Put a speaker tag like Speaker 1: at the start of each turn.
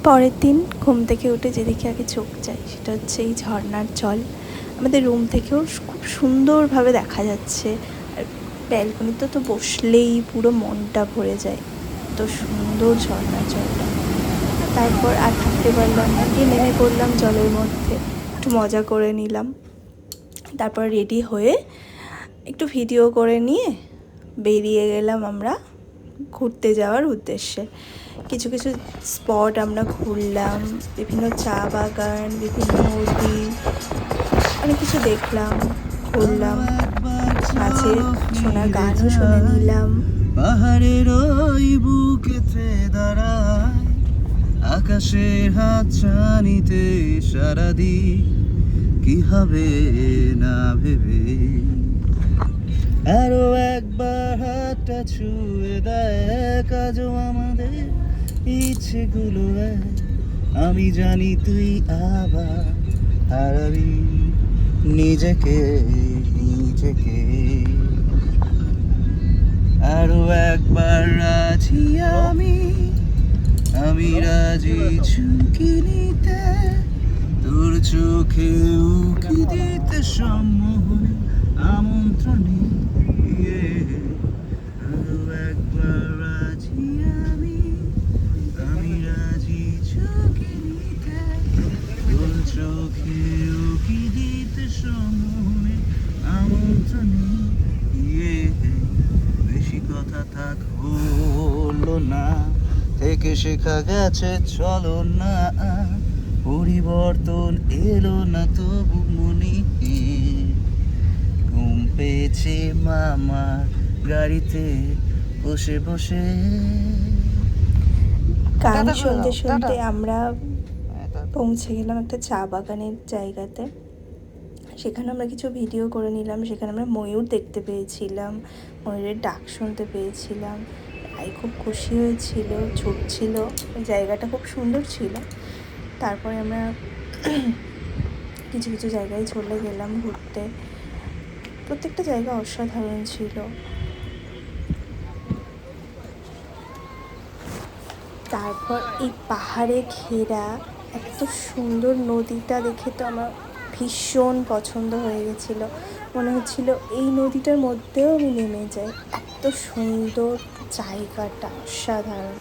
Speaker 1: পরের দিন ঘুম থেকে উঠে যেদিকে আগে চোখ যায় সেটা হচ্ছে এই ঝর্নার জল। আমাদের রুম থেকেও খুব সুন্দরভাবে দেখা যাচ্ছে। আর ব্যালকনিতে তো বসলেই পুরো মনটা ভরে যায়, এত সুন্দর ঝর্নার জলটা। তারপর আর থাকতে পারলাম না, গিয়ে নেমে পড়লাম জলের মধ্যে, একটু মজা করে নিলাম। তারপর রেডি হয়ে একটু ভিডিও করে নিয়ে বেরিয়ে গেলাম আমরা ঘুরতে যাওয়ার উদ্দেশ্যে। কিছু কিছু স্পট আমরা ঘুরলাম, বিভিন্ন চা বাগান, বিভিন্ন নদী, অনেক কিছু দেখলাম, ঘুরলাম, মাঝে শোনার গানও শুনে নিলাম।
Speaker 2: পাহাড়ের ওই বুকেতে দাঁড়ায়, আকাশের হাত ছানিতে সারাদি কি হবে না ভেবে, আরো একবার হাতটা ছুঁয়ে দেখ আজও আমাদের ইচ্ছেগুলো এক। আমি জানি তুই আবার হারাবি নিজেকে নিজেকে। আরো একবার রাজি আমি রাজি ঝুঁকি নিতে, তোর চোখে উকি দিতে সম্মোহন আমন্ত্রণে। আরো একবার রাজি আমি রাজি ঝুঁকি নিতে, তোর চোখে উকি দিতে সম্মোহনে আমন্ত্রণে। বেশি কথা থাক হলো না, থেকে শেখা গেছে চলো না, পরিবর্তন এলো না তবু মনে। ঘুম পেয়েছে মামার গাড়িতে বসে বসে।
Speaker 1: গান শুনতে শুনতে আমরা পৌঁছে গেলাম একটা চা বাগানের জায়গাতে। সেখানে আমরা কিছু ভিডিও করে নিলাম। সেখানে আমরা ময়ূর দেখতে পেয়েছিলাম, ময়ূরের ডাক শুনতে পেয়েছিলাম। তাই খুব খুশি হয়েছিল, ছুটছিল। ওই জায়গাটা খুব সুন্দর ছিল। তারপরে আমরা কিছু কিছু জায়গায় চলে গেলাম ঘুরতে। প্রত্যেকটা জায়গা অসাধারণ ছিল। তারপর এই পাহাড়ে ঘেরা এত সুন্দর নদীটা দেখে তো আমার ভীষণ পছন্দ হয়ে গেছিলো। মনে হচ্ছিল এই নদীটার মধ্যেও আমি নেমে যাই, এত সুন্দর জায়গাটা, অসাধারণ।